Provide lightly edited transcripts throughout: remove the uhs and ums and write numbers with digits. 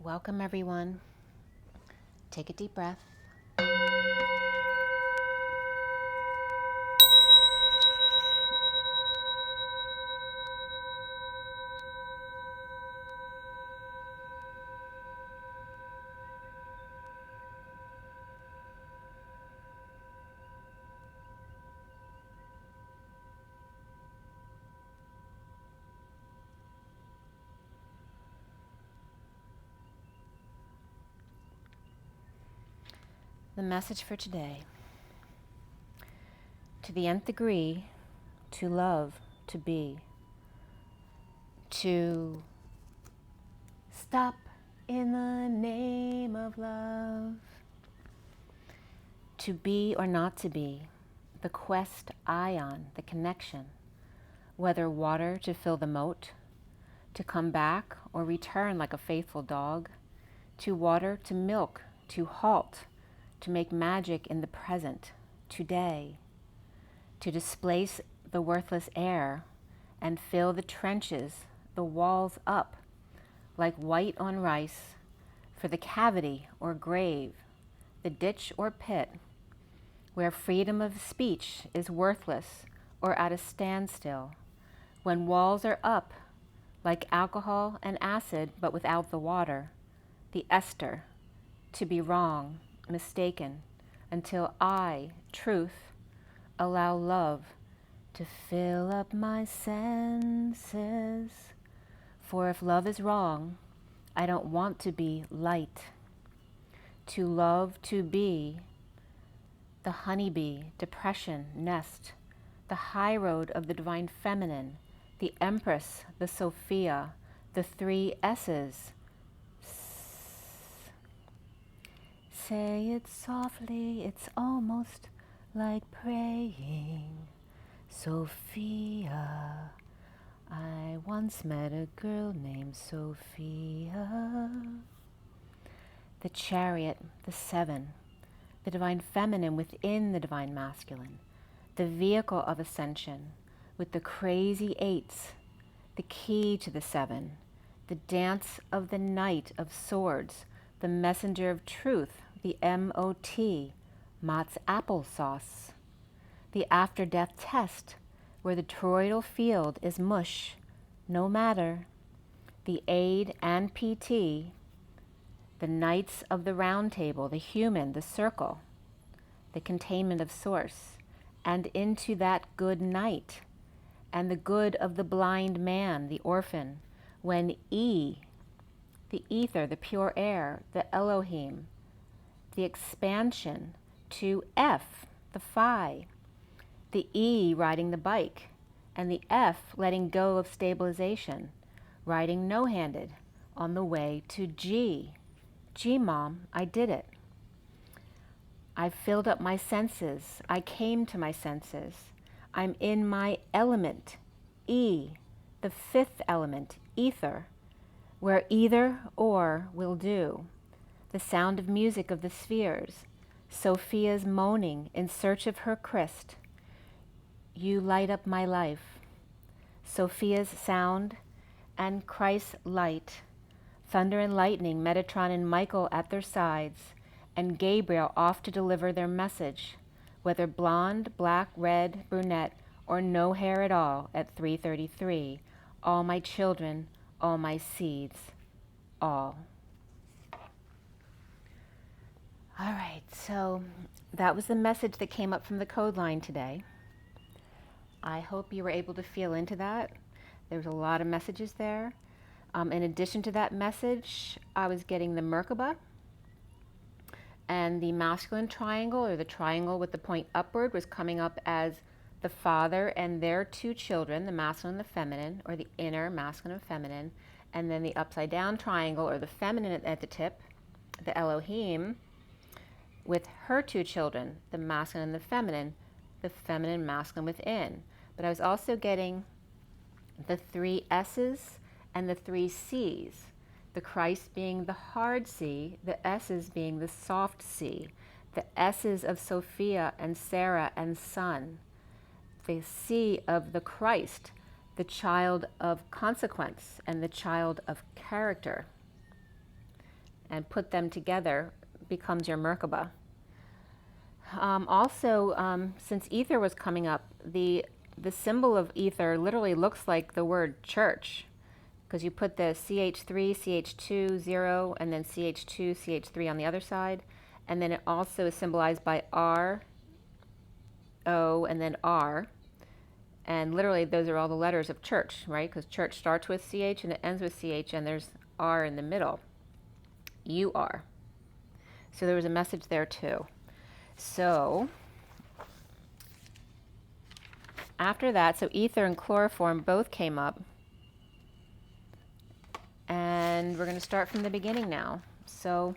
Welcome, everyone. Take a deep breath. The message for today: to the nth degree, to love, to be, to stop in the name of love, to be or not to be, the quest ion, the connection, whether water to fill the moat, to come back or return like a faithful dog, to water, to milk, to halt, to make magic in the present, today, to displace the worthless air and fill the trenches, the walls up, like white on rice, for the cavity or grave, the ditch or pit, where freedom of speech is worthless or at a standstill, when walls are up, like alcohol and acid but without the water, the ester, to be wrong, mistaken, until I, truth, allow love to fill up my senses. For if love is wrong, I don't want to be light. To love, to be, the honeybee, depression, nest, the high road of the divine feminine, the empress, the Sophia, the three S's. Say it softly, it's almost like praying. Sophia, I once met a girl named Sophia. The chariot, the seven, the divine feminine within the divine masculine, the vehicle of ascension with the crazy eights, the key to the seven, the dance of the knight of swords, the messenger of truth, the MOT, Mott's applesauce, the after-death test, where the toroidal field is mush, no matter, the aid and PT, the knights of the round table, the human, the circle, the containment of source, and into that good night, and the good of the blind man, the orphan, when E, the ether, the pure air, the Elohim, the expansion, to F, the Phi, the E riding the bike, and the F letting go of stabilization, riding no-handed on the way to G. G, Mom, I did it. I filled up my senses. I came to my senses. I'm in my element, E, the fifth element, ether, where either or will do. The sound of music of the spheres, Sophia's moaning in search of her Christ. You light up my life. Sophia's sound and Christ's light. Thunder and lightning, Metatron and Michael at their sides, and Gabriel off to deliver their message, whether blonde, black, red, brunette, or no hair at all at 3:33. All my children, all my seeds, all. All right, so that was the message that came up from the code line today. I hope you were able to feel into that. There was a lot of messages there. In addition to that message, I was getting the Merkaba, and the masculine triangle, or the triangle with the point upward, was coming up as the father and their two children, the masculine and the feminine, or the inner masculine and feminine, and then the upside down triangle, or the feminine at the tip, the Elohim, with her two children, the masculine and the feminine, masculine within. But I was also getting the three S's and the three C's, the Christ being the hard C, the S's being the soft C, the S's of Sophia and Sarah and Son, the C of the Christ, the child of consequence and the child of character, and put them together becomes your Merkaba. Also, since ether was coming up, the symbol of ether literally looks like the word church, because you put the CH3, CH2, 0, and then CH2, CH3 on the other side. And then it also is symbolized by R, O, and then R. And literally those are all the letters of church, right? Because church starts with CH and it ends with CH, and there's R in the middle. You are. So there was a message there too. So after that, so ether and chloroform both came up. And we're going to start from the beginning now. So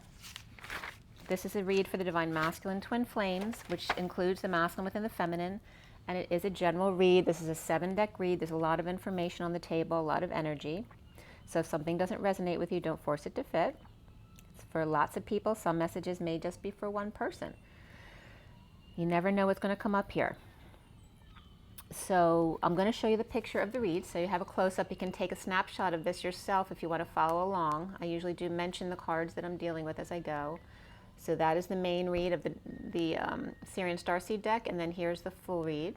this is a read for the Divine Masculine Twin Flames, which includes the masculine within the feminine. And it is a general read. This is a 7-deck read. There's a lot of information on the table, a lot of energy. So if something doesn't resonate with you, don't force it to fit. It's for lots of people. Some messages may just be for one person. You never know what's going to come up here. So I'm going to show you the picture of the read, so you have a close-up. You can take a snapshot of this yourself if you want to follow along. I usually do mention the cards that I'm dealing with as I go. So that is the main read of the SIRIAN Starseed deck, and then here's the full read.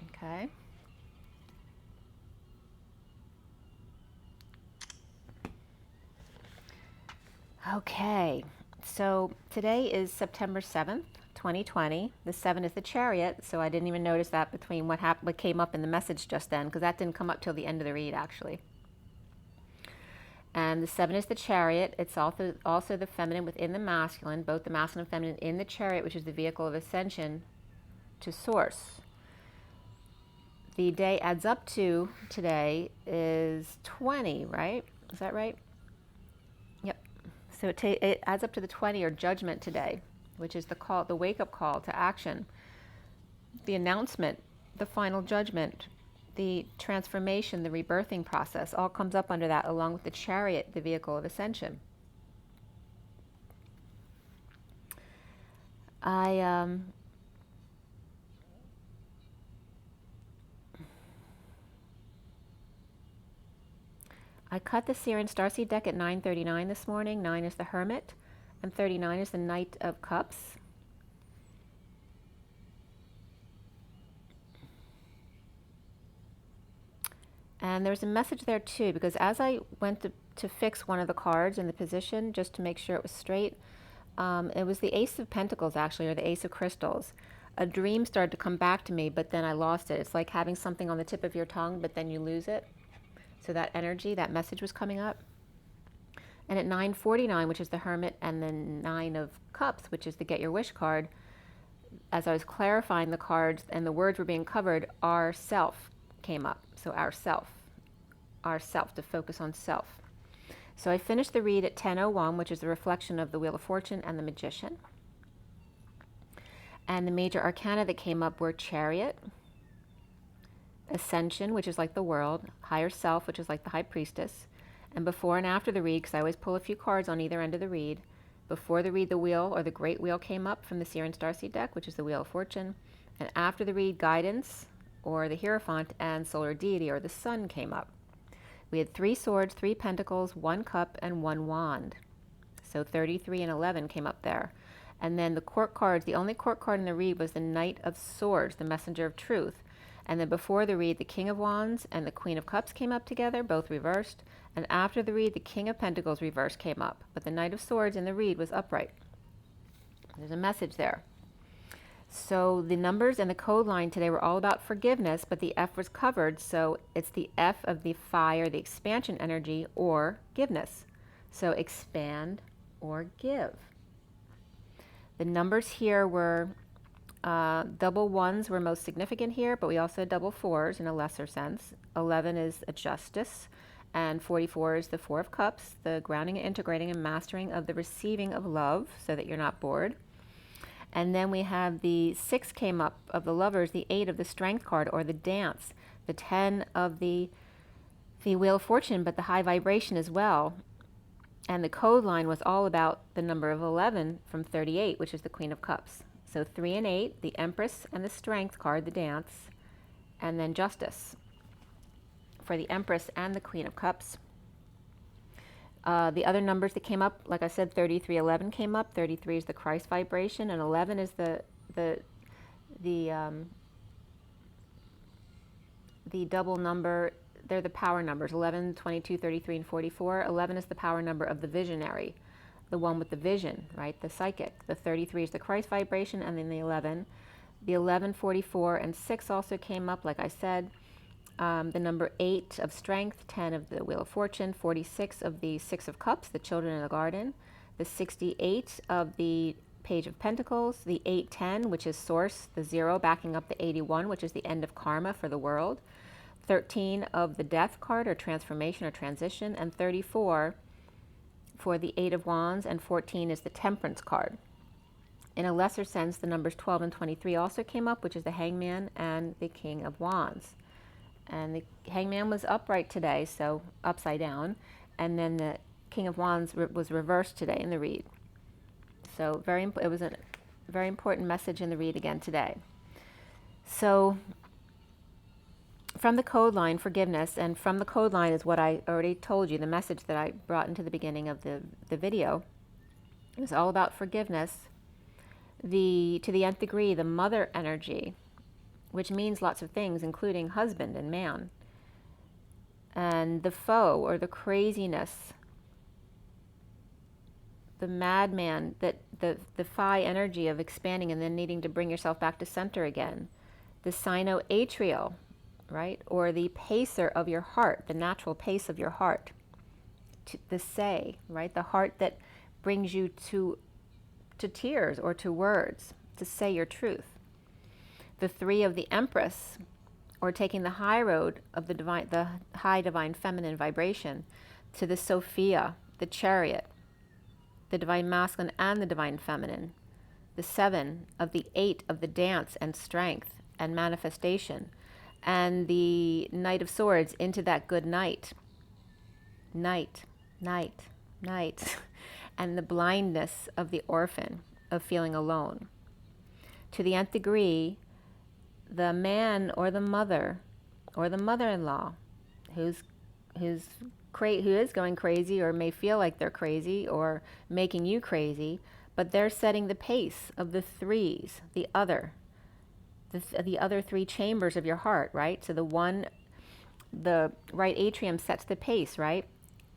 Okay. Okay, so today is September 7th. 2020. The 7 is the Chariot, so I didn't even notice that between what came up in the message just then, because that didn't come up till the end of the read, actually. And the 7 is the Chariot. It's also the feminine within the masculine, both the masculine and feminine in the Chariot, which is the vehicle of ascension to Source. The day adds up to today is 20, right? Is that right? Yep. So it adds up to the 20, or judgment today, which is the call, the wake-up call to action, the announcement, the final judgment, the transformation, the rebirthing process, all comes up under that, along with the Chariot, the vehicle of ascension. I cut the SIRIAN Starseed deck at 9:39 this morning. 9 is the Hermit, and 39 is the Knight of Cups. And there's a message there too, because as I went to fix one of the cards in the position, just to make sure it was straight, it was the Ace of Pentacles, actually, or the Ace of Crystals. A dream started to come back to me, but then I lost it. It's like having something on the tip of your tongue, but then you lose it. So that energy, that message was coming up. And at 9:49, which is the Hermit, and then 9 of Cups, which is the Get Your Wish card, as I was clarifying the cards and the words were being covered, our self came up. So our self, to focus on self. So I finished the read at 10:01, which is the reflection of the Wheel of Fortune and the Magician. And the major arcana that came up were Chariot, Ascension, which is like the world, Higher Self, which is like the High Priestess. And before and after the read, because I always pull a few cards on either end of the read, before the read, the Wheel, or the Great Wheel, came up from the SIRIAN Starseed deck, which is the Wheel of Fortune. And after the read, Guidance, or the Hierophant, and Solar Deity, or the Sun, came up. We had 3 swords, 3 pentacles, 1 cup, and 1 wand. So 33 and 11 came up there. And then the court cards, the only court card in the read was the Knight of Swords, the Messenger of Truth. And then before the read, the King of Wands and the Queen of Cups came up together, both reversed. And after the read, the King of Pentacles reversed came up. But the Knight of Swords in the read was upright. There's a message there. So the numbers and the code line today were all about forgiveness, but the F was covered. So it's the F of the fire, the expansion energy, or giveness. So expand or give. The numbers here were double ones were most significant here, but we also had double fours in a lesser sense. 11 is a justice, and 44 is the 4 of Cups, the grounding and integrating and mastering of the receiving of love, so that you're not bored. And then we have the 6 came up of the Lovers, the 8 of the Strength card, or the Dance, the 10 of the Wheel of Fortune, but the high vibration as well. And the code line was all about the number of 11 from 38, which is the Queen of Cups. So 3 and 8, the Empress and the Strength card, the Dance, and then Justice for the Empress and the Queen of Cups. The other numbers that came up, like I said, 3311 came up. 33 is the Christ vibration, and 11 is the double number. They're the power numbers, 11, 22, 33, and 44. 11 is the power number of the visionary, the one with the vision, right, the psychic. The 33 is the Christ vibration, and then the 11. The 11, 44, and 6 also came up, like I said. The number 8 of strength, 10 of the Wheel of Fortune, 46 of the 6 of Cups, the children in the garden, the 68 of the Page of Pentacles, the 810, which is source, the 0 backing up the 81, which is the end of karma for the world, 13 of the Death card, or transformation or transition, and 34 for the 8 of Wands, and 14 is the Temperance card. In a lesser sense, the numbers 12 and 23 also came up, which is the Hangman and the King of Wands. And the Hangman was upright today, so upside down, and then the King of Wands was reversed today in the read. So it was a very important message in the read again today. So from the code line, forgiveness, and from the code line is what I already told you, the message that I brought into the beginning of the video. It was all about forgiveness. To the nth degree, the mother energy, which means lots of things, including husband and man, and the foe, or the craziness, the madman, that the phi energy of expanding and then needing to bring yourself back to center again, the sinoatrial, right, or the pacer of your heart, the natural pace of your heart, the say, right, the heart that brings you to tears or to words, to say your truth. The 3 of the Empress, or taking the high road of the high divine feminine vibration, to the Sophia, the Chariot, the divine masculine and the divine feminine. The 7 of the 8 of the dance and strength and manifestation, and the Knight of Swords into that good night, night, and the blindness of the orphan, of feeling alone. To the nth degree, the man or the mother or the mother-in-law who is going crazy, or may feel like they're crazy or making you crazy, but they're setting the pace of the 3s, the other 3 chambers of your heart, right? So the right atrium sets the pace, right,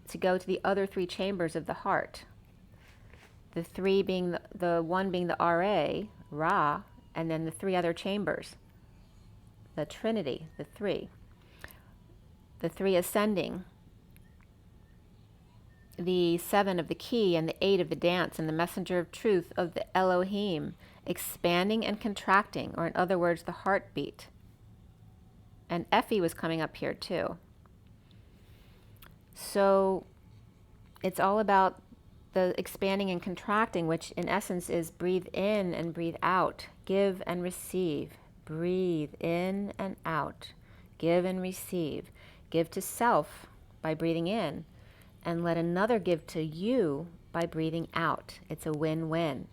to go to the other 3 chambers of the heart. The 3 being the 1 being the Ra, and then the 3 other chambers, the Trinity, the 3 ascending, the 7 of the key, and the 8 of the dance, and the messenger of truth of the Elohim, expanding and contracting, or in other words, the heartbeat. And Effie was coming up here too. So it's all about the expanding and contracting, which in essence is breathe in and breathe out, give and receive, breathe in and out, give and receive, give to self by breathing in, and let another give to you by breathing out. It's a win-win.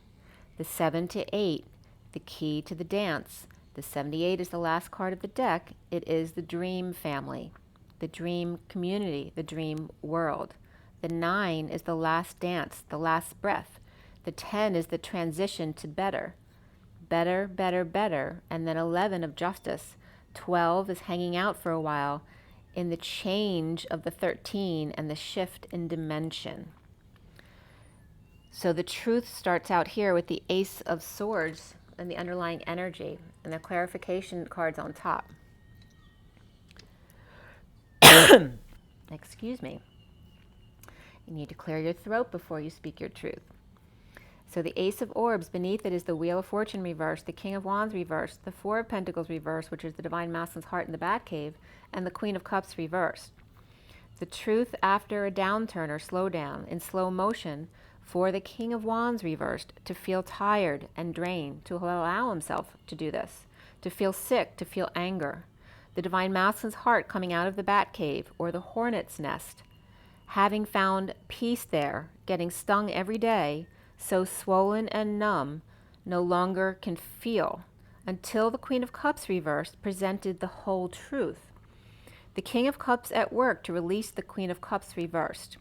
The 7 to 8, the key to the dance. The 78 is the last card of the deck. It is the dream family, the dream community, the dream world. The 9 is the last dance, the last breath. The 10 is the transition to better. Better, better, better. And then 11 of justice. 12 is hanging out for a while in the change of the 13 and the shift in dimension. So the truth starts out here with the Ace of Swords and the underlying energy, and the clarification cards on top. Excuse me. You need to clear your throat before you speak your truth. So the Ace of Orbs, beneath it is the Wheel of Fortune reversed, the King of Wands reversed, the 4 of Pentacles reversed, which is the Divine Masculine's heart in the Batcave, and the Queen of Cups reversed. The truth after a downturn or slowdown in slow motion for the King of Wands reversed, to feel tired and drained, to allow himself to do this, to feel sick, to feel anger. The Divine Masculine's heart coming out of the Batcave or the hornet's nest, having found peace there, getting stung every day, so swollen and numb, no longer can feel, until the Queen of Cups reversed presented the whole truth. The King of Cups at work to release the Queen of Cups reversed.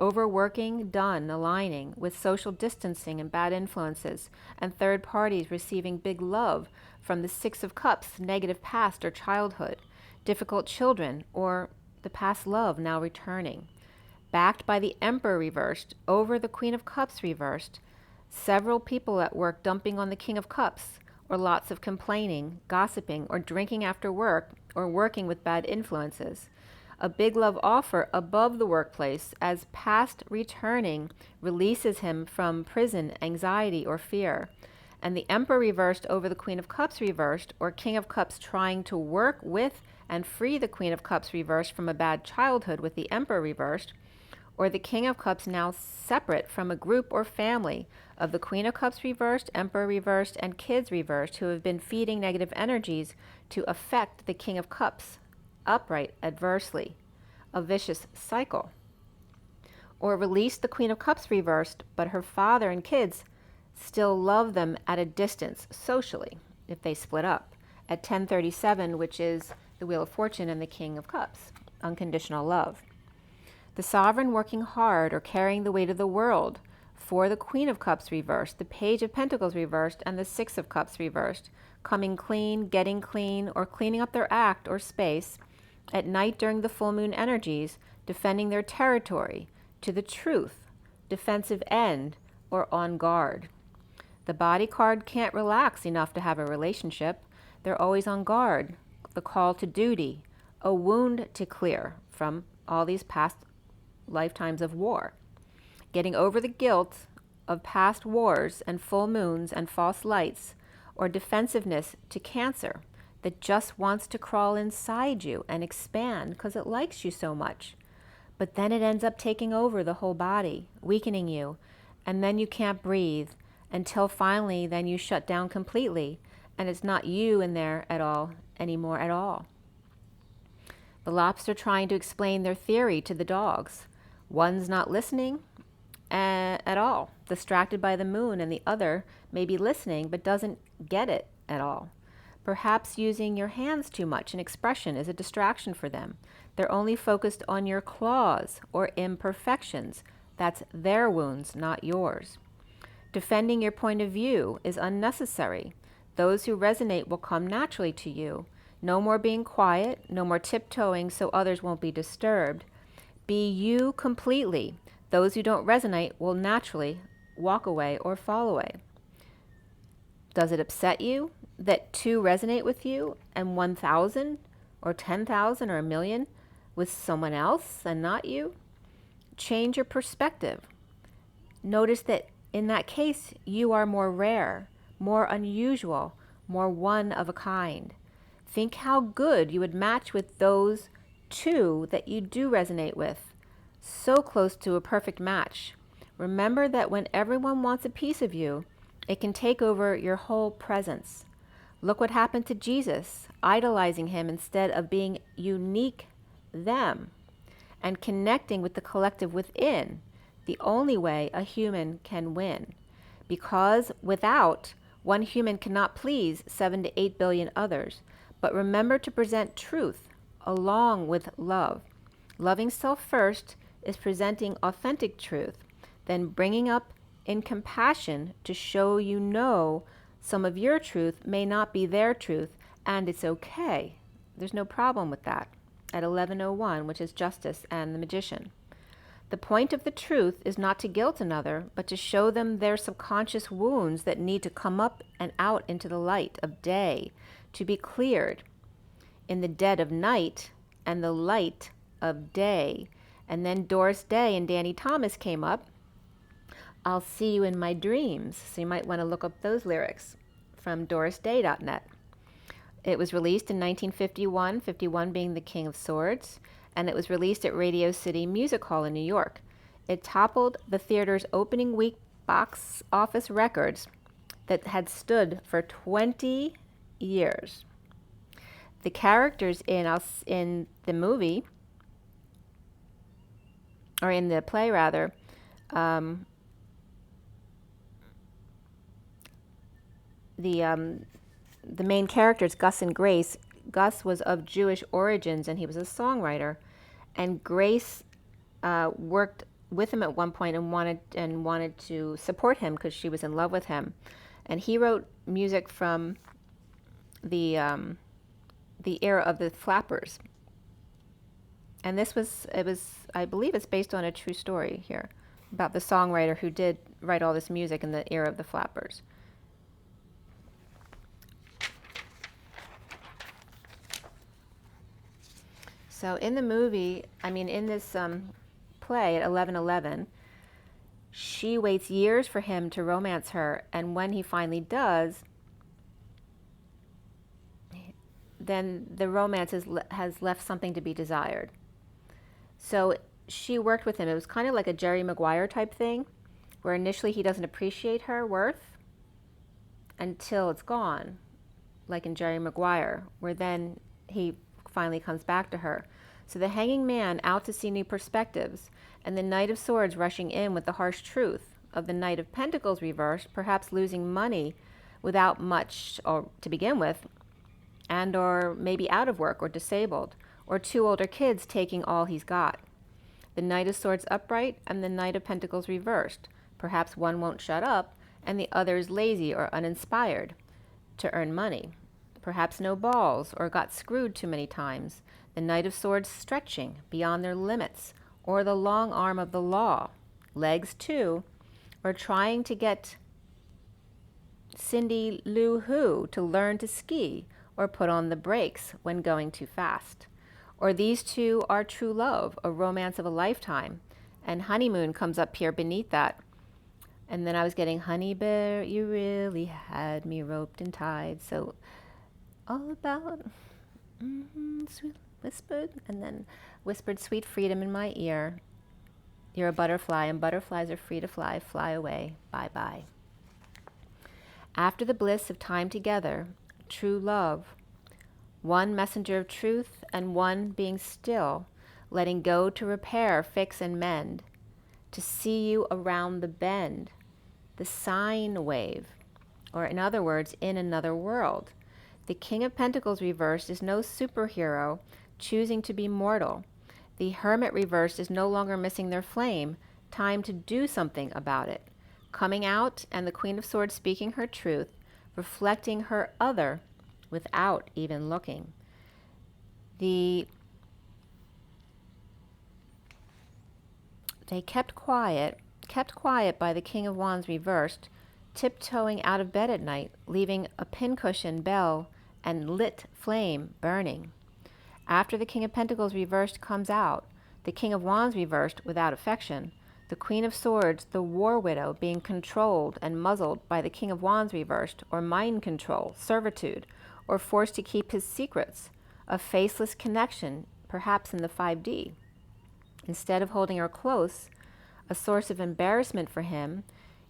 overworking, done, aligning with social distancing and bad influences, and third parties receiving big love from the Six of Cups, negative past or childhood, difficult children, or the past love now returning. Backed by the Emperor reversed, over the Queen of Cups reversed, several people at work dumping on the King of Cups, or lots of complaining, gossiping, or drinking after work, or working with bad influences. A big love offer above the workplace as past returning releases him from prison, anxiety, or fear. And the Emperor reversed over the Queen of Cups reversed, or King of Cups trying to work with and free the Queen of Cups reversed from a bad childhood with the Emperor reversed, or the King of Cups now separate from a group or family of the Queen of Cups reversed, Emperor reversed, and kids reversed who have been feeding negative energies to affect the King of Cups upright adversely, a vicious cycle. Or release the Queen of Cups reversed, but her father and kids still love them at a distance socially if they split up at 1037, which is the Wheel of Fortune and the King of Cups, unconditional love. The sovereign working hard or carrying the weight of the world for the Queen of Cups reversed, the Page of Pentacles reversed, and the Six of Cups reversed, coming clean, getting clean, or cleaning up their act or space at night during the full moon energies, defending their territory to the truth, defensive end, or on guard. The body card can't relax enough to have a relationship. They're always on guard. The call to duty, a wound to clear from all these past lifetimes of war. Getting over the guilt of past wars and full moons and false lights, or defensiveness to Cancer that just wants to crawl inside you and expand because it likes you so much. But then it ends up taking over the whole body, weakening you, and then you can't breathe until finally then you shut down completely, and it's not you in there at all anymore at all. The lobster trying to explain their theory to the dogs. One's not listening at all, distracted by the moon, and the other may be listening but doesn't get it at all. Perhaps using your hands too much in expression is a distraction for them. They're only focused on your claws or imperfections. That's their wounds, not yours. Defending your point of view is unnecessary. Those who resonate will come naturally to you. No more being quiet, no more tiptoeing so others won't be disturbed. Be you completely. Those who don't resonate will naturally walk away or fall away. Does it upset you that 2 resonate with you and 1,000 or 10,000 or 1,000,000 with someone else and not you? Change your perspective. Notice that in that case, you are more rare, more unusual, more one of a kind. Think how good you would match with those 2 that you do resonate with. So close to a perfect match. Remember that when everyone wants a piece of you, it can take over your whole presence. Look what happened to Jesus, idolizing him instead of being unique them and connecting with the collective within, the only way a human can win. Because without, one human cannot please 7 to 8 billion others. But remember to present truth along with love. Loving self first is presenting authentic truth, then bringing up in compassion to show you know some of your truth may not be their truth, and it's okay. There's no problem with that at 1101, which is Justice and the Magician. The point of the truth is not to guilt another, but to show them their subconscious wounds that need to come up and out into the light of day, to be cleared in the dead of night and the light of day. And then Doris Day and Danny Thomas came up. I'll see you in my dreams. So you might want to look up those lyrics from dorisday.net. It was released in 1951, 51 being the King of Swords, and it was released at Radio City Music Hall in New York. It toppled the theater's opening week box office records that had stood for 20 years. The characters in the movie, or in the play rather, the main characters, Gus and Grace. Gus was of Jewish origins and he was a songwriter, and Grace worked with him at one point and wanted to support him because she was in love with him. And he wrote music from the era of the Flappers. And I believe it's based on a true story here about the songwriter who did write all this music in the era of the Flappers. So in the movie, in this play at 11:11, she waits years for him to romance her, and when he finally does, then the romance has left something to be desired. So she worked with him. It was kind of like a Jerry Maguire type thing, where initially he doesn't appreciate her worth until it's gone, like in Jerry Maguire, where then he finally comes back to her. So the hanging man out to see new perspectives, and the Knight of Swords rushing in with the harsh truth of the Knight of Pentacles reversed, perhaps losing money without much or to begin with, and or maybe out of work or disabled, or two older kids taking all he's got. The Knight of Swords upright and the Knight of Pentacles reversed. Perhaps one won't shut up and the other is lazy or uninspired to earn money. Perhaps no balls or got screwed too many times. The Knight of Swords stretching beyond their limits, or the long arm of the law, legs too, or trying to get Cindy Lou Who to learn to ski or put on the brakes when going too fast. Or these two are true love, a romance of a lifetime, and honeymoon comes up here beneath that. And then I was getting honey bear, you really had me roped and tied. So all about sweet whispered, and then whispered sweet freedom in my ear. You're a butterfly, and butterflies are free to fly. Fly away. Bye-bye. After the bliss of time together, true love, one messenger of truth and one being still, letting go to repair, fix, and mend, to see you around the bend, the sine wave, or in other words, in another world. The King of Pentacles reversed is no superhero choosing to be mortal. The Hermit reversed is no longer missing their flame, time to do something about it. Coming out, and the Queen of Swords speaking her truth, reflecting her other without even looking. They kept quiet by the King of Wands reversed, tiptoeing out of bed at night, leaving a pincushion bell and lit flame burning. After the King of Pentacles reversed comes out, the King of Wands reversed without affection, the Queen of Swords, the war widow, being controlled and muzzled by the King of Wands reversed, or mind control, servitude, or forced to keep his secrets, a faceless connection, perhaps in the 5D. Instead of holding her close, a source of embarrassment for him,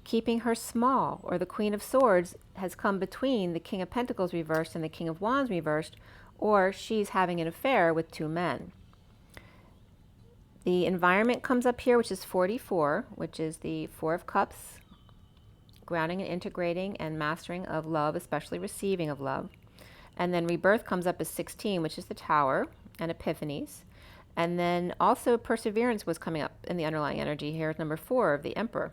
keeping her small, or the Queen of Swords has come between the King of Pentacles reversed and the King of Wands reversed, or she's having an affair with two men. The environment comes up here, which is 44, which is the Four of Cups, grounding and integrating and mastering of love, especially receiving of love. And then rebirth comes up as 16, which is the Tower and Epiphanies. And then also perseverance was coming up in the underlying energy here, number 4 of the Emperor.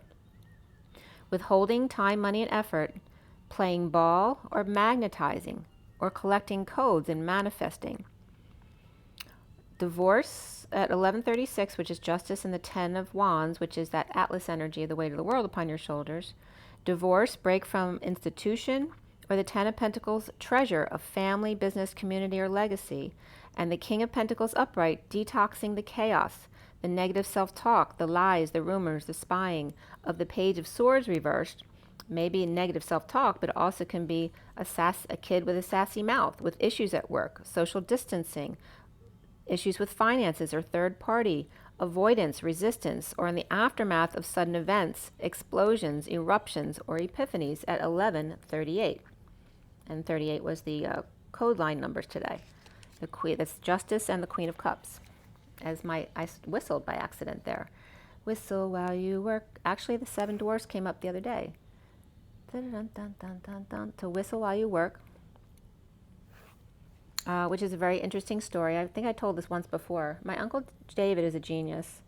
Withholding time, money, and effort, playing ball or magnetizing, or collecting codes and manifesting. Divorce at 1136, which is justice, and the 10 of Wands, which is that Atlas energy of the weight of the world upon your shoulders. Divorce, break from institution, or the 10 of Pentacles, treasure of family, business, community, or legacy. And the King of Pentacles upright, detoxing the chaos, the negative self-talk, the lies, the rumors, the spying of the Page of Swords reversed. Maybe negative self-talk, but it also can be a kid with a sassy mouth, with issues at work, social distancing, issues with finances or third party, avoidance, resistance, or in the aftermath of sudden events, explosions, eruptions, or epiphanies at 1138. And 38 was the code line numbers today. The Queen, that's Justice and the Queen of Cups. I whistled by accident there. Whistle while you work. Actually, the 7 dwarfs came up the other day. Dun, dun, dun, dun, dun, dun, to whistle while you work, which is a very interesting story. I think I told this once before. My Uncle David is a genius,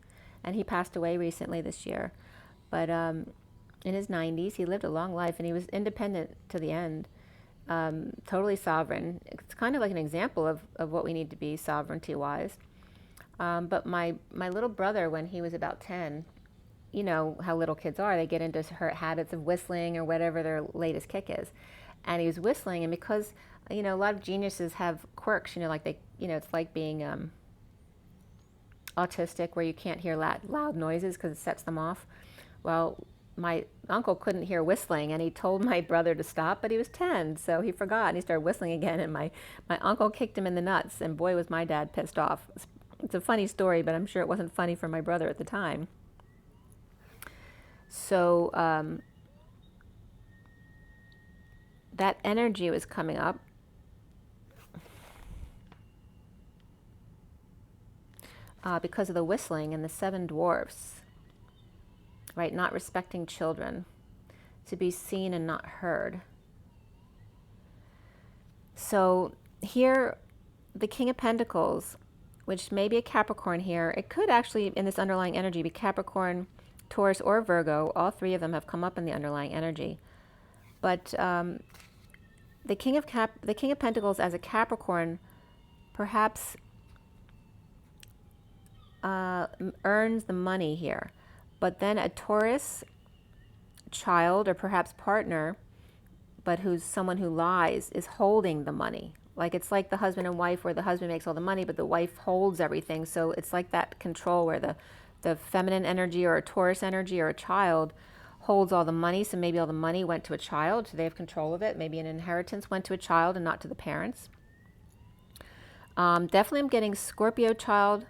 and he passed away recently this year. But in his 90s, he lived a long life, and he was independent to the end, totally sovereign. It's kind of like an example of what we need to be sovereignty-wise. But my little brother, when he was about 10, you know how little kids are, they get into habits of whistling or whatever their latest kick is. And he was whistling, and because, you know, a lot of geniuses have quirks, you know, like it's like being autistic, where you can't hear loud noises because it sets them off. Well, my uncle couldn't hear whistling, and he told my brother to stop, but he was 10, so he forgot, and he started whistling again, and my uncle kicked him in the nuts, and boy, was my dad pissed off. It's a funny story, but I'm sure it wasn't funny for my brother at the time. So that energy was coming up. Because of the whistling and the 7 dwarfs, right? Not respecting children, to be seen and not heard. So here, the King of Pentacles, which may be a Capricorn here, it could actually, in this underlying energy, be Capricorn, Taurus, or Virgo. All 3 of them have come up in the underlying energy. But the King of Pentacles as a Capricorn perhaps earns the money here. But then a Taurus child, or perhaps partner, but who's someone who lies, is holding the money. Like, it's like the husband and wife, where the husband makes all the money, but the wife holds everything. So it's like that control where the feminine energy, or a Taurus energy, or a child holds all the money. So maybe all the money went to a child, so they have control of it. Maybe an inheritance went to a child and not to the parents. Definitely I'm getting Scorpio child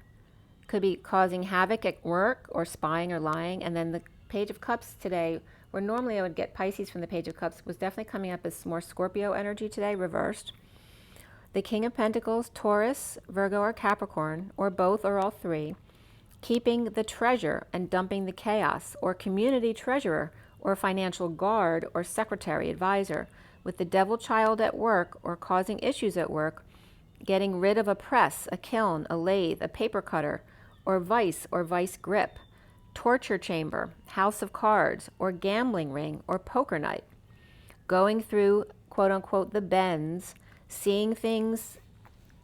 could be causing havoc at work, or spying or lying. And then the Page of Cups today, where normally I would get Pisces from the Page of Cups, was definitely coming up as more Scorpio energy today, reversed. The King of Pentacles, Taurus, Virgo, or Capricorn, or both or all 3, keeping the treasure and dumping the chaos, or community treasurer, or financial guard, or secretary, advisor, with the devil child at work, or causing issues at work, getting rid of a press, a kiln, a lathe, a paper cutter, or vice grip, torture chamber, house of cards, or gambling ring, or poker night, going through, quote unquote, the bends, seeing things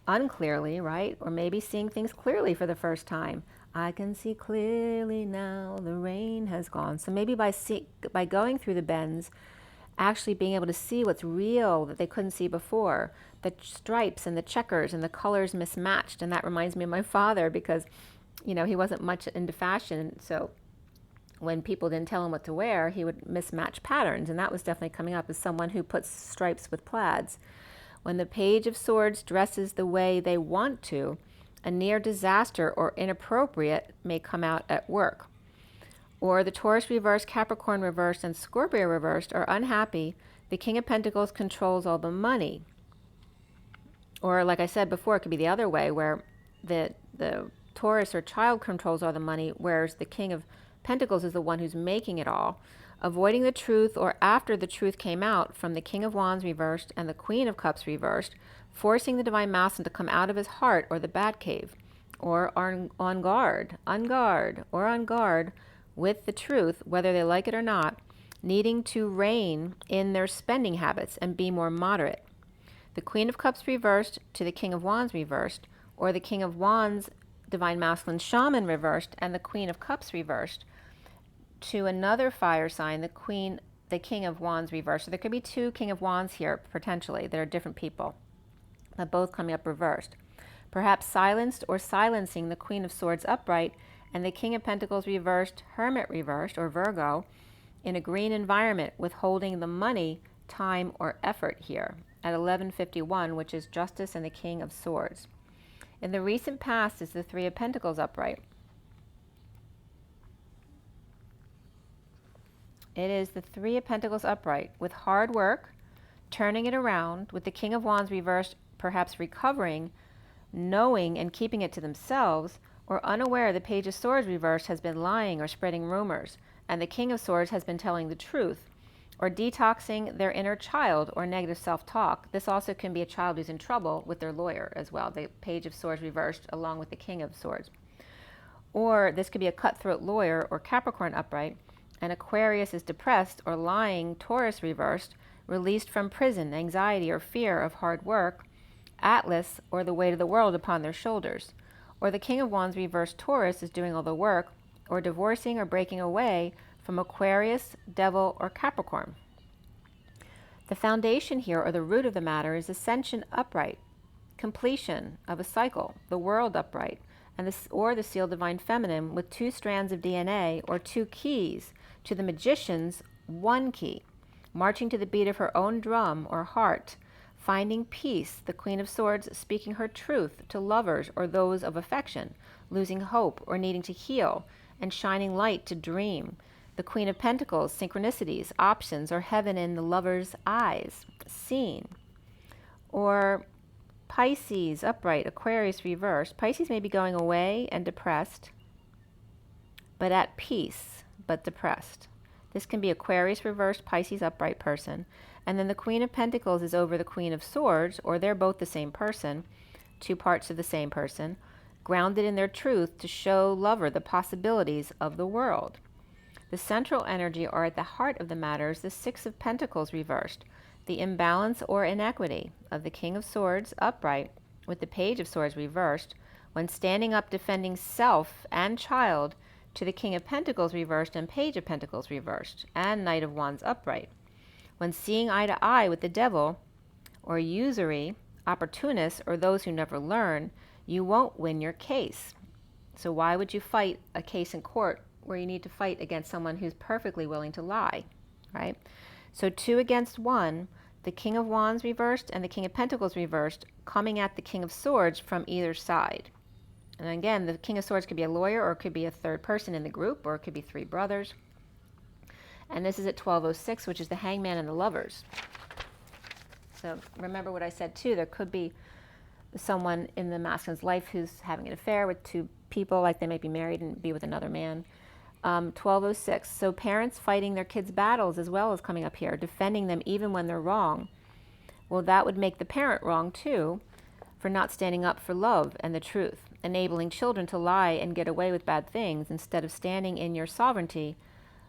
unclearly, right? Or maybe seeing things clearly for the first time. I can see clearly now, the rain has gone. So maybe by going through the bends, actually being able to see what's real that they couldn't see before, the stripes and the checkers and the colors mismatched. And that reminds me of my father, because, you know, he wasn't much into fashion. So when people didn't tell him what to wear, he would mismatch patterns. And that was definitely coming up as someone who puts stripes with plaids. When the Page of Swords dresses the way they want to, a near disaster or inappropriate may come out at work. Or the Taurus reversed, Capricorn reversed, and Scorpio reversed are unhappy. The King of Pentacles controls all the money. Or, like I said before, it could be the other way, where the Taurus or child controls all the money, whereas the King of Pentacles is the one who's making it all. Avoiding the truth, or after the truth came out, from the King of Wands reversed and the Queen of Cups reversed, forcing the Divine Masculine to come out of his heart, or the bat cave, or are on guard with the truth, whether they like it or not, needing to rein in their spending habits and be more moderate. The Queen of Cups reversed to the King of Wands reversed, or the King of Wands Divine Masculine Shaman reversed and the Queen of Cups reversed, to another fire sign, the King of Wands reversed. So there could be 2 King of Wands here, potentially. They're different people, but both coming up reversed. Perhaps silenced or silencing the Queen of Swords upright and the King of Pentacles reversed, Hermit reversed, or Virgo, in a green environment, withholding the money, time, or effort here at 1151, which is Justice and the King of Swords. In the recent past is the 3 of Pentacles upright. It is the 3 of Pentacles upright, with hard work, turning it around, with the King of Wands reversed, perhaps recovering, knowing and keeping it to themselves, or unaware the Page of Swords reversed has been lying or spreading rumors, and the King of Swords has been telling the truth, or detoxing their inner child or negative self-talk. This also can be a child who's in trouble with their lawyer as well, the Page of Swords reversed along with the King of Swords. Or this could be a cutthroat lawyer or Capricorn upright, and Aquarius is depressed or lying, Taurus reversed, released from prison, anxiety or fear of hard work, Atlas or the weight of the world upon their shoulders. Or the King of Wands reversed, Taurus is doing all the work, or divorcing or breaking away from Aquarius, Devil, or Capricorn. The foundation here, or the root of the matter, is Ascension upright, completion of a cycle, the world upright, and the sealed divine feminine with 2 strands of DNA, or 2 keys to the magician's 1 key, marching to the beat of her own drum or heart, finding peace, the Queen of Swords speaking her truth to lovers or those of affection, losing hope or needing to heal, and shining light to dream. The Queen of Pentacles, synchronicities, options, or heaven in the lover's eyes, seen. Or Pisces, upright, Aquarius, reversed. Pisces may be going away and depressed, but at peace, but depressed. This can be Aquarius, reversed, Pisces, upright person. And then the Queen of Pentacles is over the Queen of Swords, or they're both the same person, 2 parts of the same person, grounded in their truth to show lover the possibilities of the world. The central energy, or at the heart of the matter, is the 6 of Pentacles reversed, the imbalance or inequity of the King of Swords upright with the Page of Swords reversed, when standing up defending self and child, to the King of Pentacles reversed and Page of Pentacles reversed, and Knight of Wands upright. When seeing eye to eye with the devil, or usury, opportunists, or those who never learn, you won't win your case. So why would you fight a case in court where you need to fight against someone who's perfectly willing to lie, right? So 2 against 1, the King of Wands reversed and the King of Pentacles reversed, coming at the King of Swords from either side. And again, the King of Swords could be a lawyer, or it could be a 3rd person in the group, or it could be 3 brothers. And this is at 12:06, which is the Hangman and the Lovers. So remember what I said too, there could be someone in the masculine's life who's having an affair with 2 people, like they might be married and be with another man. 12:06, so parents fighting their kids' battles as well as coming up here, defending them even when they're wrong. Well, that would make the parent wrong too, for not standing up for love and the truth, enabling children to lie and get away with bad things instead of standing in your sovereignty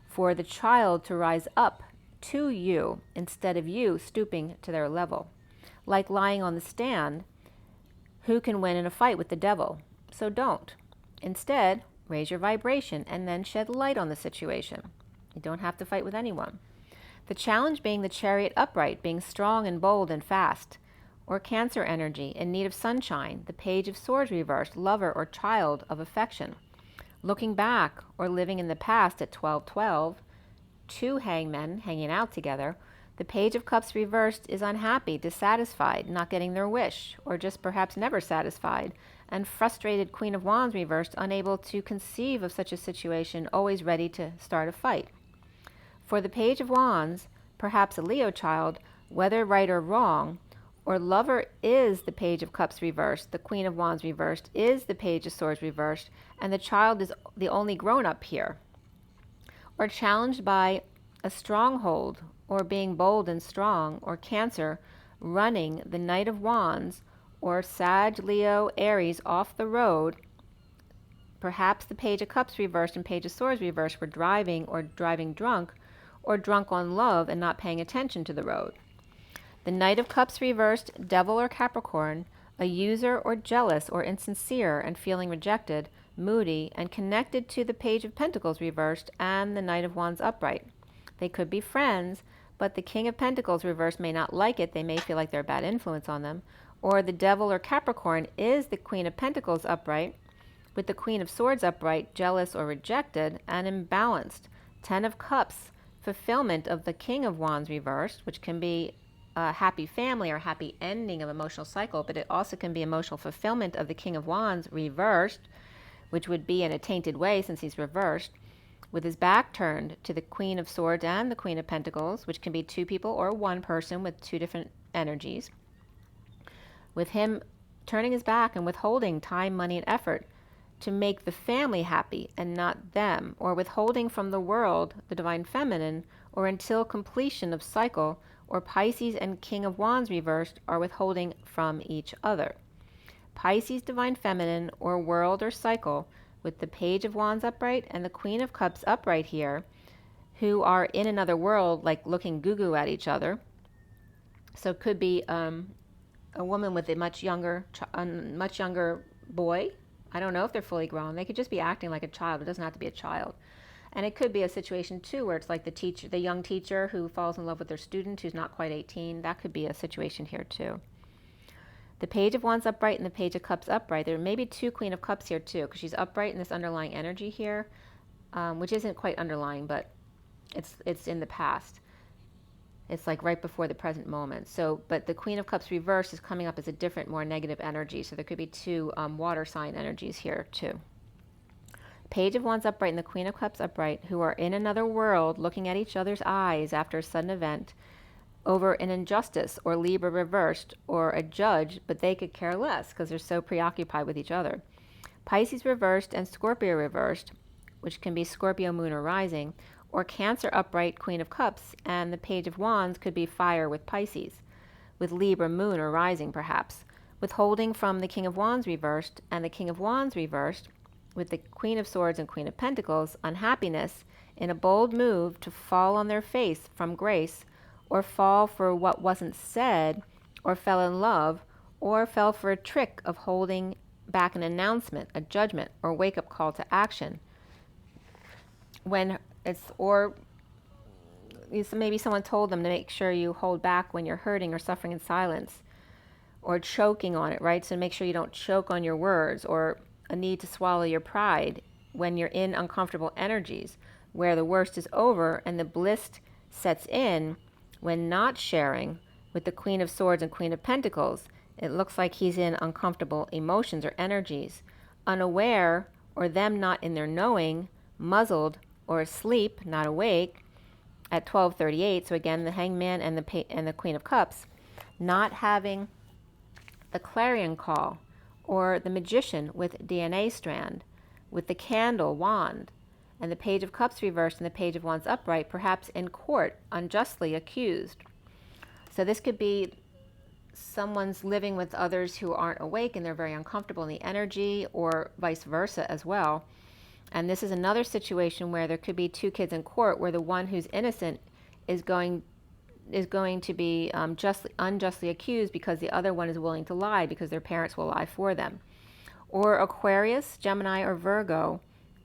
for the child to rise up to you instead of you stooping to their level. Like lying on the stand, who can win in a fight with the devil? So don't. Instead, raise your vibration and then shed light on the situation. You don't have to fight with anyone. The challenge being the Chariot upright, being strong and bold and fast. Or Cancer energy, in need of sunshine, the Page of Swords reversed, lover or child of affection. Looking back or living in the past at 12:12, 2 hangmen hanging out together. The Page of Cups reversed is unhappy, dissatisfied, not getting their wish, or just perhaps never satisfied, and frustrated Queen of Wands reversed, unable to conceive of such a situation, always ready to start a fight. For the Page of Wands, perhaps a Leo child, whether right or wrong, or lover is the Page of Cups reversed, the Queen of Wands reversed is the Page of Swords reversed, and the child is the only grown-up here. Or challenged by a stronghold, or being bold and strong, or Cancer running the Knight of Wands, or Sag, Leo, Aries off the road. Perhaps the Page of Cups reversed and Page of Swords reversed were driving or driving drunk, or drunk on love and not paying attention to the road. The Knight of Cups reversed, Devil or Capricorn, a user or jealous or insincere and feeling rejected, moody, and connected to the Page of Pentacles reversed and the Knight of Wands upright. They could be friends, but the King of Pentacles reversed may not like it. They may feel like they're a bad influence on them. Or the Devil or Capricorn is the Queen of Pentacles upright, with the Queen of Swords upright, jealous or rejected, and imbalanced. 10 of Cups, fulfillment of the King of Wands reversed, which can be a happy family or happy ending of emotional cycle, but it also can be emotional fulfillment of the King of Wands reversed, which would be in a tainted way since he's reversed, with his back turned to the Queen of Swords and the Queen of Pentacles, which can be 2 people or 1 person with 2 different energies, with him turning his back and withholding time, money, and effort to make the family happy and not them, or withholding from the world the divine feminine, or until completion of cycle, or Pisces and King of Wands reversed are withholding from each other. Pisces divine feminine, or world or cycle, with the Page of Wands upright and the Queen of Cups upright here, who are in another world, like looking goo-goo at each other. So it could be a woman with a much younger boy. I don't know if they're fully grown. They could just be acting like a child. It doesn't have to be a child. And it could be a situation too where it's like the young teacher who falls in love with their student who's not quite 18. That could be a situation here too. The Page of Wands upright and the Page of Cups upright. There may be two Queen of Cups here too, because she's upright in this underlying energy here, which isn't quite underlying, but it's in the past. It's like right before the present moment. So, but the Queen of Cups reversed is coming up as a different, more negative energy. So there could be two water sign energies here too. Page of Wands upright and the Queen of Cups upright, who are in another world looking at each other's eyes after a sudden event over an injustice or Libra reversed or a judge, but they could care less because they're so preoccupied with each other. Pisces reversed and Scorpio reversed, which can be Scorpio moon or rising, or Cancer upright, Queen of Cups, and the Page of Wands could be fire with Pisces, with Libra moon or rising perhaps, withholding from the King of Wands reversed and the King of Wands reversed, with the Queen of Swords and Queen of Pentacles, unhappiness in a bold move to fall on their face from grace, or fall for what wasn't said, or fell in love, or fell for a trick of holding back an announcement, a judgment, or wake-up call to action. When it's, or maybe someone told them to make sure you hold back when you're hurting or suffering in silence, or choking on it, right? So make sure you don't choke on your words, or a need to swallow your pride when you're in uncomfortable energies, where the worst is over and the bliss sets in when not sharing with the Queen of Swords and Queen of Pentacles. It looks like he's in uncomfortable emotions or energies, unaware, or them not in their knowing, muzzled, or asleep, not awake, at 12:38. So again, the Hangman and the Queen of Cups, not having the clarion call, or the Magician with DNA strand, with the Candle wand, and the Page of Cups reversed and the Page of Wands upright, perhaps in court, unjustly accused. So this could be someone's living with others who aren't awake and they're very uncomfortable in the energy, or vice versa as well. And this is another situation where there could be two kids in court where the one who's innocent is going to be unjustly accused because the other one is willing to lie because their parents will lie for them. Or Aquarius, Gemini, or Virgo,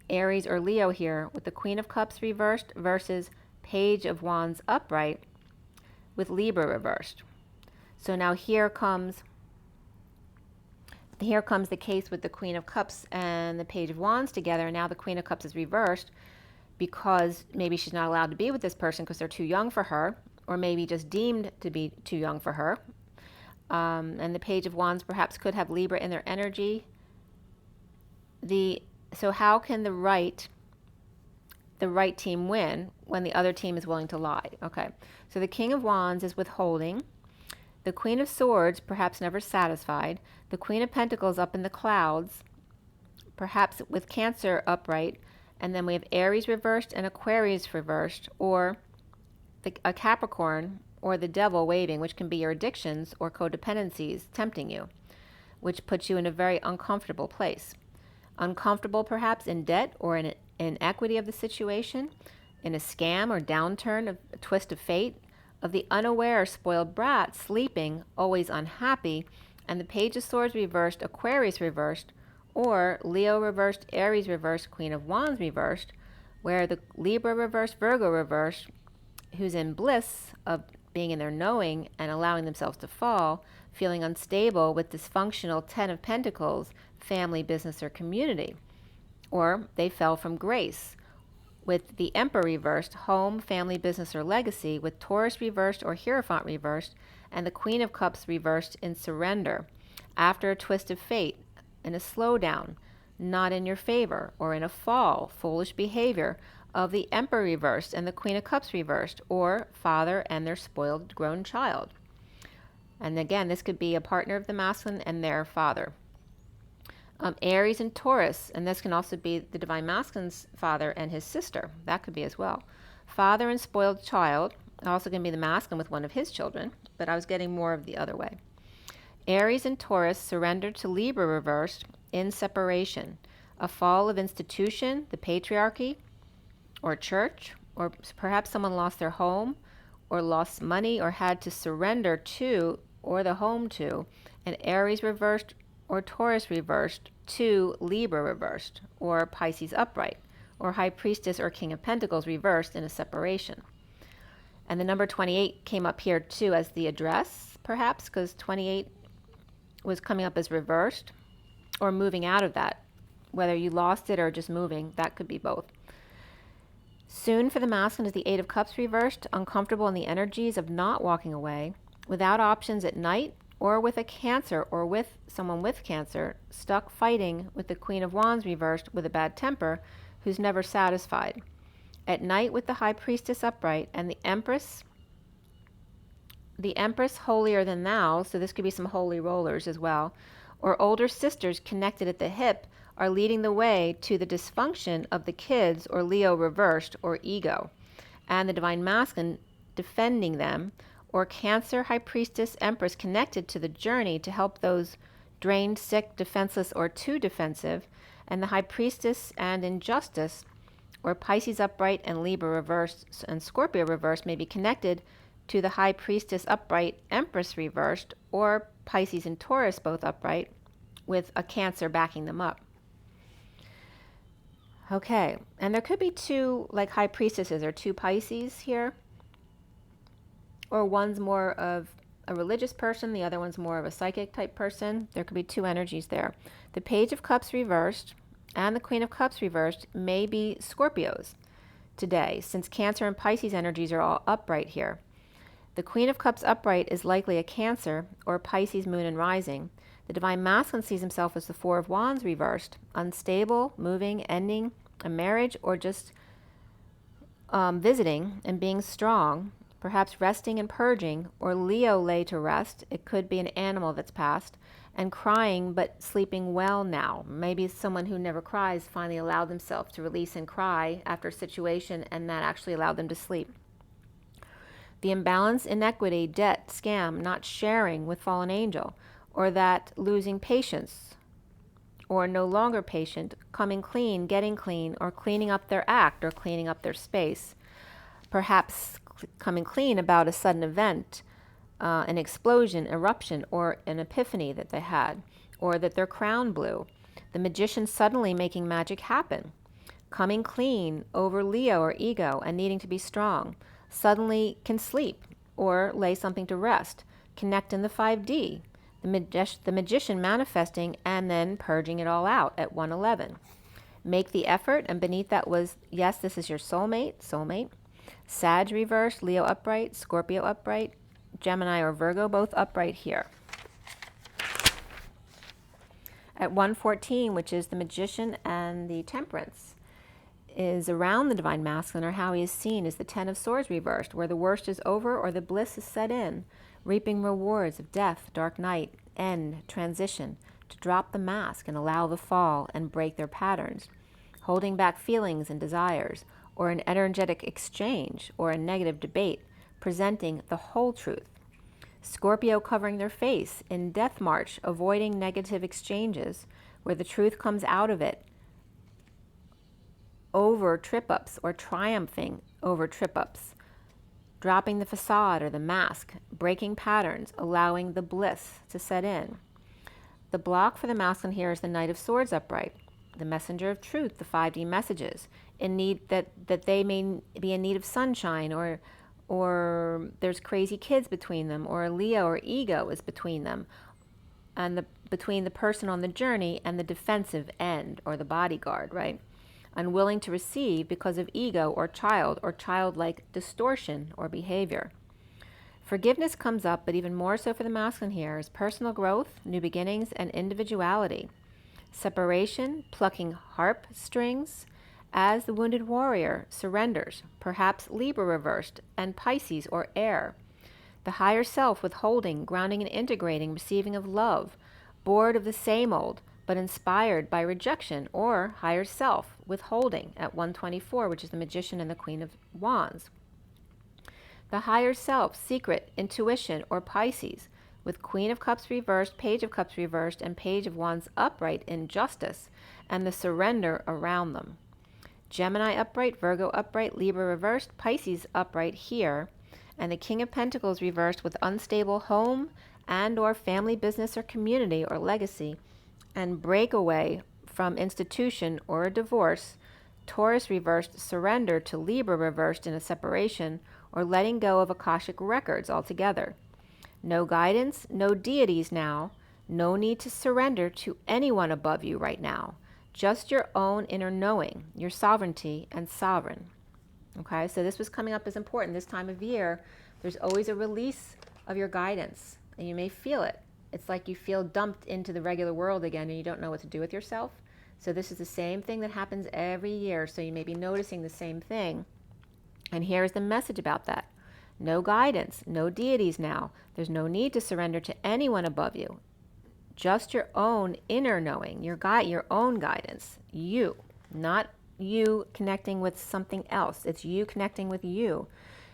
Aries or Leo here, with the Queen of Cups reversed versus Page of Wands upright with Libra reversed. So now here comes the case with the Queen of Cups and the Page of Wands together, and now the Queen of Cups is reversed because maybe she's not allowed to be with this person because they're too young for her, or maybe just deemed to be too young for her. And the Page of Wands perhaps could have Libra in their energy. So how can the right team win when the other team is willing to lie? Okay, so the King of Wands is withholding. The Queen of Swords, perhaps never satisfied. The Queen of Pentacles up in the clouds, perhaps with Cancer upright. And then we have Aries reversed and Aquarius reversed, or a Capricorn, or the Devil waiting, which can be your addictions or codependencies tempting you, which puts you in a very uncomfortable place. Uncomfortable perhaps in debt or in inequity of the situation, in a scam or downturn, of a twist of fate, of the unaware spoiled brat sleeping, always unhappy, and the Page of Swords reversed, Aquarius reversed, or Leo reversed, Aries reversed, Queen of Wands reversed, where the Libra reversed, Virgo reversed, who's in bliss of being in their knowing and allowing themselves to fall, feeling unstable with dysfunctional Ten of Pentacles, family, business, or community. Or they fell from grace with the Emperor reversed, home, family, business, or legacy, with Taurus reversed or Hierophant reversed, and the Queen of Cups reversed in surrender, after a twist of fate, in a slowdown, not in your favor, or in a fall, foolish behavior, of the Emperor reversed and the Queen of Cups reversed, or father and their spoiled grown child. And again, this could be a partner of the masculine and their father. Aries and Taurus, and this can also be the Divine Masculine's father and his sister. That could be as well. Father and spoiled child, also going to be the masculine with one of his children, but I was getting more of the other way. Aries and Taurus surrendered to Libra reversed in separation. a fall of institution, the patriarchy, or church, or perhaps someone lost their home, or lost money, or had to surrender to, or the home to, an Aries reversed, or Taurus reversed, to Libra reversed, or Pisces upright, or High Priestess or King of Pentacles reversed in a separation. And the number 28 came up here too as the address, perhaps, because 28 was coming up as reversed, or moving out of that. Whether you lost it or just moving, that could be both. Soon for the masculine is the Eight of Cups reversed, uncomfortable in the energies of not walking away, without options at night, or with a Cancer, or with someone with Cancer, stuck fighting with the Queen of Wands reversed with a bad temper, who's never satisfied. At night with the High Priestess upright and the Empress holier than thou, so this could be some holy rollers as well, or older sisters connected at the hip are leading the way to the dysfunction of the kids, or Leo reversed, or ego, and the Divine Masculine defending them, or Cancer, High Priestess, Empress connected to the journey to help those drained, sick, defenseless, or too defensive, and the High Priestess and Injustice, or Pisces upright and Libra reversed and Scorpio reversed may be connected to the High Priestess upright, Empress reversed, or Pisces and Taurus both upright, with a Cancer backing them up. Okay, and there could be two like High Priestesses or two Pisces here, or one's more of a religious person, the other one's more of a psychic type person. There could be two energies there. The Page of Cups reversed and the Queen of Cups reversed may be Scorpios today, since Cancer and Pisces energies are all upright here. The Queen of Cups upright is likely a Cancer or Pisces moon and rising. The Divine Masculine sees himself as the Four of Wands reversed, unstable, moving, ending a marriage, or just visiting and being strong, perhaps resting and purging, or Leo lay to rest. It could be an animal that's passed, and crying but sleeping well now. Maybe someone who never cries finally allowed themselves to release and cry after a situation, and that actually allowed them to sleep. The imbalance, inequity, debt, scam, not sharing with fallen angel, or that losing patience, or no longer patient, coming clean, getting clean, or cleaning up their act, or cleaning up their space. Perhaps coming clean about a sudden event, an explosion, eruption, or an epiphany that they had, or that their crown blew. The Magician suddenly making magic happen. Coming clean over Leo or ego and needing to be strong. Suddenly can sleep or lay something to rest. Connect in the 5D. The Magician manifesting and then purging it all out at 111. Make the effort, and beneath that was, yes, this is your soulmate. Sag reversed, Leo upright, Scorpio upright, Gemini or Virgo both upright here. At 114, which is the Magician and the Temperance, is around the Divine Masculine, or how he is seen, is the Ten of Swords reversed, where the worst is over or the bliss is set in, reaping rewards of death, dark night, end, transition, to drop the mask and allow the fall and break their patterns, holding back feelings and desires, or an energetic exchange, or a negative debate, presenting the whole truth. Scorpio covering their face in death march, avoiding negative exchanges, where the truth comes out of it, over trip-ups or triumphing over trip-ups, dropping the facade or the mask, breaking patterns, allowing the bliss to set in. The block for the masculine here is the Knight of Swords upright, the messenger of truth, the 5D messages, in need that they may be in need of sunshine, or there's crazy kids between them, or a Leo or ego is between them, and between the person on the journey and the defensive end, or the bodyguard, right? Unwilling to receive because of ego or childlike distortion or behavior. Forgiveness comes up, but even more so for the masculine here is personal growth, new beginnings, and individuality. Separation, plucking harp strings, as the wounded warrior surrenders, perhaps Libra reversed, and Pisces or air. The higher self withholding, grounding and integrating, receiving of love, bored of the same old, but inspired by rejection, or higher self withholding at 124, which is the Magician and the Queen of Wands. The higher self, secret, intuition, or Pisces, with Queen of Cups reversed, Page of Cups reversed, and Page of Wands upright in justice and the surrender around them. Gemini upright, Virgo upright, Libra reversed, Pisces upright here, and the King of Pentacles reversed with unstable home and or family, business, or community or legacy, and breakaway from institution or a divorce. Taurus reversed, surrender to Libra reversed in a separation or letting go of Akashic records altogether. No guidance, no deities now, no need to surrender to anyone above you right now. Just your own inner knowing, your sovereignty and sovereign. Okay, so this was coming up as important this time of year. There's always a release of your guidance, and you may feel it. It's like you feel dumped into the regular world again and you don't know what to do with yourself. So this is the same thing that happens every year, so you may be noticing the same thing. And here's the message about that. No guidance, no deities now. There's no need to surrender to anyone above you. Just your own inner knowing, your own guidance. You, not you connecting with something else. It's you connecting with you.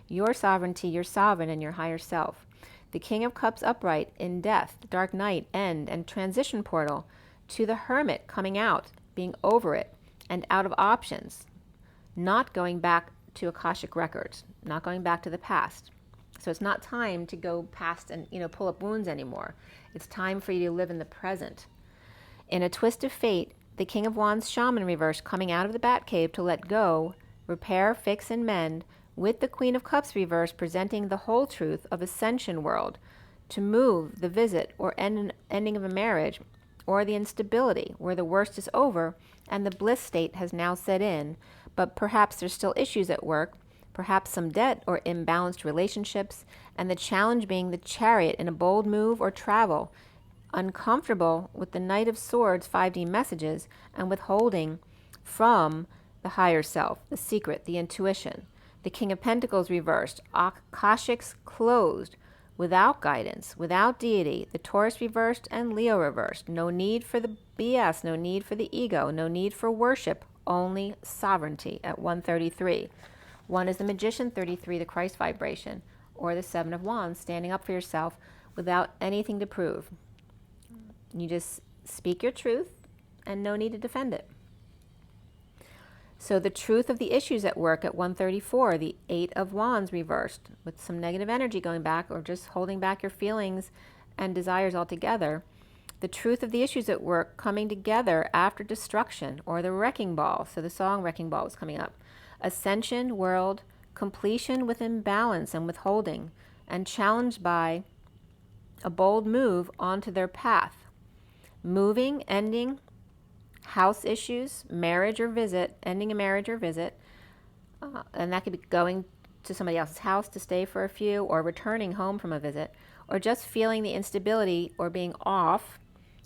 Your sovereignty, your sovereign, and your higher self. The King of Cups upright in death, dark night, end, and transition portal to the Hermit coming out, being over it, and out of options. Not going back to Akashic records, not going back to the past. So it's not time to go past and pull up wounds anymore. It's time for you to live in the present. In a twist of fate, the King of Wands shaman reverse coming out of the Batcave to let go, repair, fix, and mend, with the Queen of Cups reverse presenting the whole truth of Ascension world, to move the visit or ending of a marriage, or the instability where the worst is over and the bliss state has now set in, but perhaps there's still issues at work, perhaps some debt or imbalanced relationships, and the challenge being the Chariot in a bold move or travel, uncomfortable with the Knight of Swords 5D messages and withholding from the higher self, the secret, the intuition. The King of Pentacles reversed, Akashics closed, without guidance, without deity, the Taurus reversed and Leo reversed. No need for the BS, no need for the ego, no need for worship, only sovereignty at 133. 1 is the Magician, 33 the Christ vibration, or the Seven of Wands, standing up for yourself without anything to prove. You just speak your truth and no need to defend it. So the truth of the issues at work at 134, the 8 of Wands reversed, with some negative energy going back or just holding back your feelings and desires altogether. The truth of the issues at work coming together after destruction, or the wrecking ball. So the song Wrecking Ball was coming up. Ascension world, completion with imbalance and withholding, and challenged by a bold move onto their path. Moving, ending, house issues, marriage or visit, ending a marriage or visit, and that could be going to somebody else's house to stay for a few, or returning home from a visit, or just feeling the instability or being off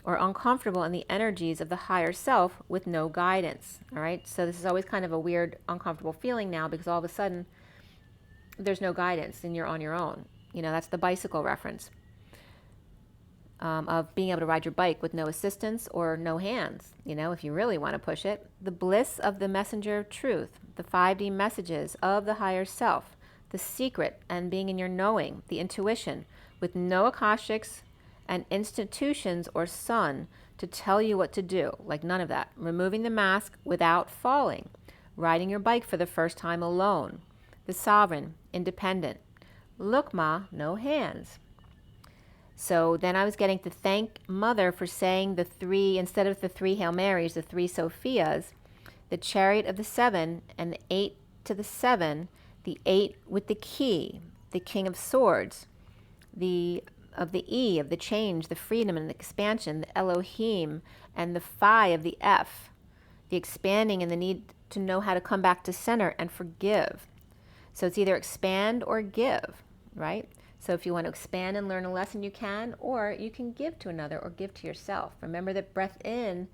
or uncomfortable in the energies of the higher self with no guidance. All right, so this is always kind of a weird, uncomfortable feeling now, because all of a sudden there's no guidance and you're on your own. That's the bicycle reference. Of being able to ride your bike with no assistance or no hands, if you really want to push it. The bliss of the messenger of truth, the 5D messages of the higher self, the secret and being in your knowing, the intuition, with no Akashics and institutions or sun to tell you what to do, like none of that. Removing the mask without falling, riding your bike for the first time alone, the sovereign, independent. Look, Ma, no hands. So then I was getting to thank Mother for saying the 3, instead of the 3 Hail Marys, the 3 Sophias, the Chariot of the 7 and the 8 to the 7, the 8 with the key, the King of Swords, of the E, of the change, the freedom and the expansion, the Elohim, and the Phi of the F, the expanding and the need to know how to come back to center and forgive. So it's either expand or give, right? So if you want to expand and learn a lesson, you can, or you can give to another or give to yourself. Remember that breath in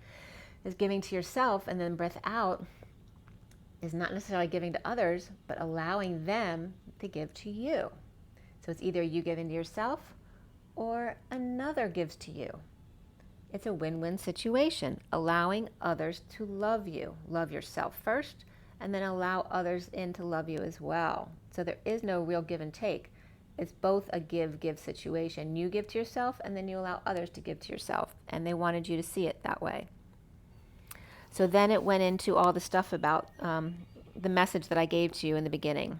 is giving to yourself, and then breath out is not necessarily giving to others, but allowing them to give to you. So it's either you giving to yourself or another gives to you. It's a win-win situation, allowing others to love you. Love yourself first, and then allow others in to love you as well. So there is no real give and take. It's both a give-give situation. You give to yourself, and then you allow others to give to yourself. And they wanted you to see it that way. So then it went into all the stuff about the message that I gave to you in the beginning.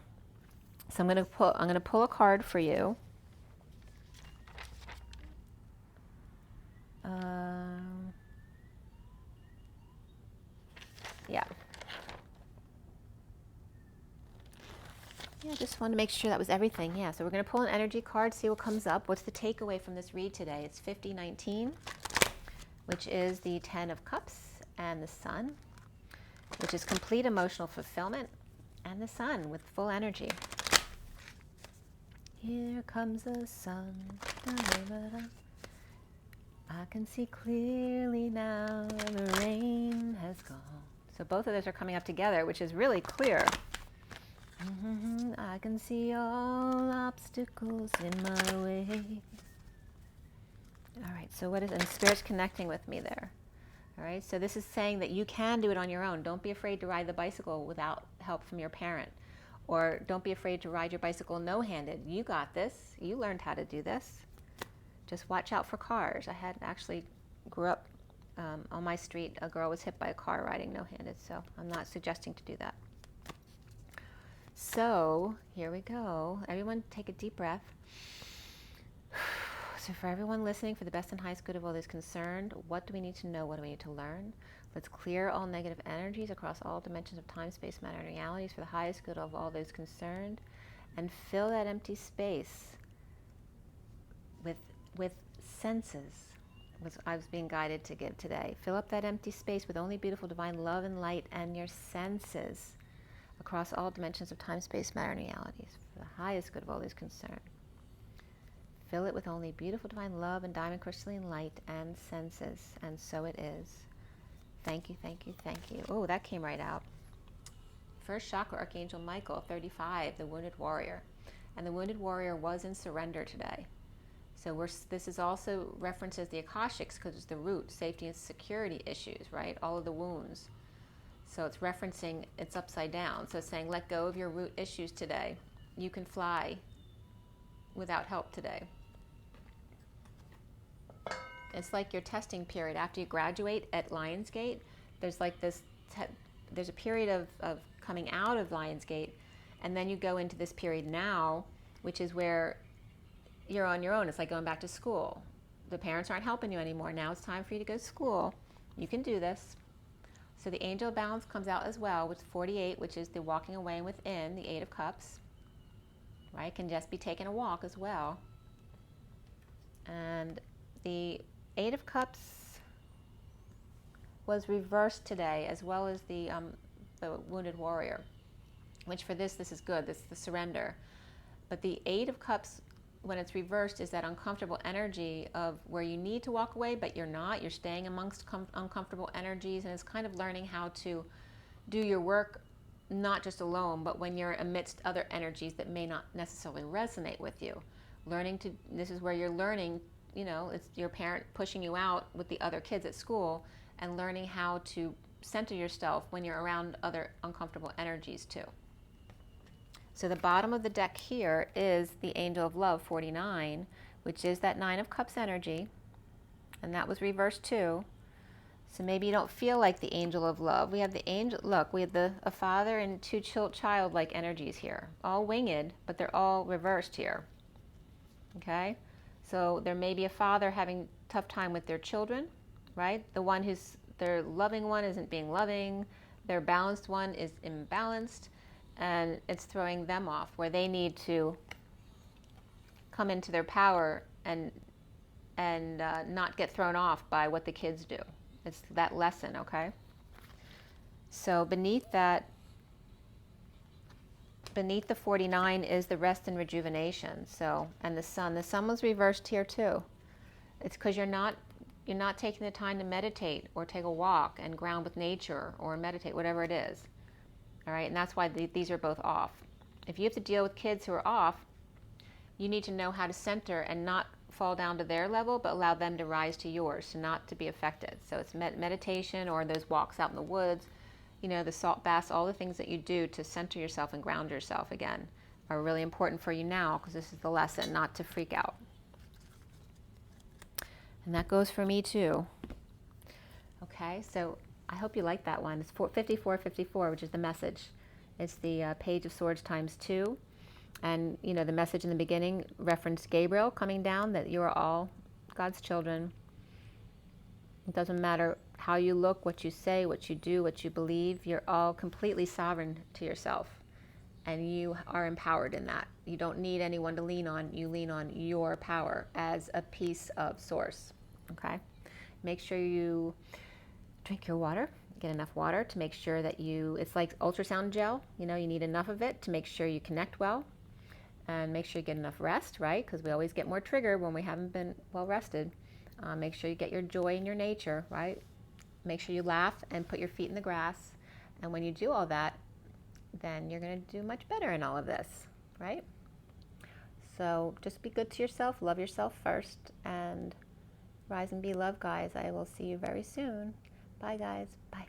So I'm going to pull a card for you. Yeah. Yeah, just wanted to make sure that was everything. Yeah, so we're going to pull an energy card, see what comes up. What's the takeaway from this read today? It's 5019, which is the 10 of Cups, and the Sun, which is complete emotional fulfillment, and the Sun with full energy. Here comes the sun. I can see clearly now, the rain has gone. So both of those are coming up together, which is really clear. I can see all obstacles in my way. All right, so what is, and Spirit's connecting with me there. All right, so this is saying that you can do it on your own. Don't be afraid to ride the bicycle without help from your parent. Or don't be afraid to ride your bicycle no-handed. You got this. You learned how to do this. Just watch out for cars. I had actually grew up on my street. A girl was hit by a car riding no-handed, so I'm not suggesting to do that. So here we go. Everyone take a deep breath. So for everyone listening, for the best and highest good of all those concerned, what do we need to know? What do we need to learn? Let's clear all negative energies across all dimensions of time, space, matter, and realities for the highest good of all those concerned, and fill that empty space with senses. I was being guided to give today. Fill up that empty space with only beautiful divine love and light and your senses across all dimensions of time, space, matter, and realities for the highest good of all those concerned. Fill it with only beautiful divine love and diamond crystalline light and senses, and so it is. Thank you, thank you, thank you. Oh, that came right out. First chakra, Archangel Michael, 35, the Wounded Warrior. And the Wounded Warrior was in surrender today. So this is also references the Akashics because it's the root, safety and security issues, right? All of the wounds. So it's referencing, it's upside down. So it's saying, let go of your root issues today. You can fly without help today. It's like your testing period. After you graduate at Lionsgate, there's like this, there's a period of coming out of Lionsgate, and then you go into this period now, which is where you're on your own. It's like going back to school. The parents aren't helping you anymore. Now it's time for you to go to school. You can do this. So the angel of balance comes out as well with 48, which is the walking away and within, the 8 of cups. Right? Can just be taking a walk as well. And the 8 of cups was reversed today, as well as the Wounded Warrior, which for this is good. This is the surrender. But the 8 of cups, when it's reversed, is that uncomfortable energy of where you need to walk away, but you're not. You're staying amongst uncomfortable energies, and it's kind of learning how to do your work not just alone, but when you're amidst other energies that may not necessarily resonate with you. This is where you're learning, it's your parent pushing you out with the other kids at school and learning how to center yourself when you're around other uncomfortable energies too. So the bottom of the deck here is the Angel of Love, 49, which is that 9 of Cups energy, and that was reversed too. So maybe you don't feel like the Angel of Love. We have the angel, look, we have a father and 2 childlike energies here, all winged, but they're all reversed here. Okay? So there may be a father having a tough time with their children, right? Their loving one isn't being loving, their balanced one is imbalanced, and it's throwing them off, where they need to come into their power and not get thrown off by what the kids do. It's that lesson, okay? So beneath the 49 is the rest and rejuvenation. So, and the sun was reversed here too. It's because you're not taking the time to meditate or take a walk and ground with nature or meditate, whatever it is. All right, and that's why these are both off. If you have to deal with kids who are off, you need to know how to center and not fall down to their level, but allow them to rise to yours, so not to be affected. So it's meditation or those walks out in the woods, the salt baths, all the things that you do to center yourself and ground yourself again. are really important for you now, because this is the lesson, not to freak out. And that goes for me too. Okay, so I hope you like that one. It's 5454, which is the message. It's the Page of Swords ×2. And, you know, the message in the beginning referenced Gabriel coming down, that you are all God's children. It doesn't matter how you look, what you say, what you do, what you believe. You're all completely sovereign to yourself. And you are empowered in that. You don't need anyone to lean on. You lean on your power as a piece of source. Okay? Make sure you drink your water. Get enough water to make sure that it's like ultrasound gel. You know, you need enough of it to make sure you connect well. And make sure you get enough rest, right? Because we always get more triggered when we haven't been well rested. Make sure you get your joy in your nature, right? Make sure you laugh and put your feet in the grass. And when you do all that, then you're going to do much better in all of this, right? So just be good to yourself, love yourself first, and rise and be love, guys. I will see you very soon. Bye, guys. Bye.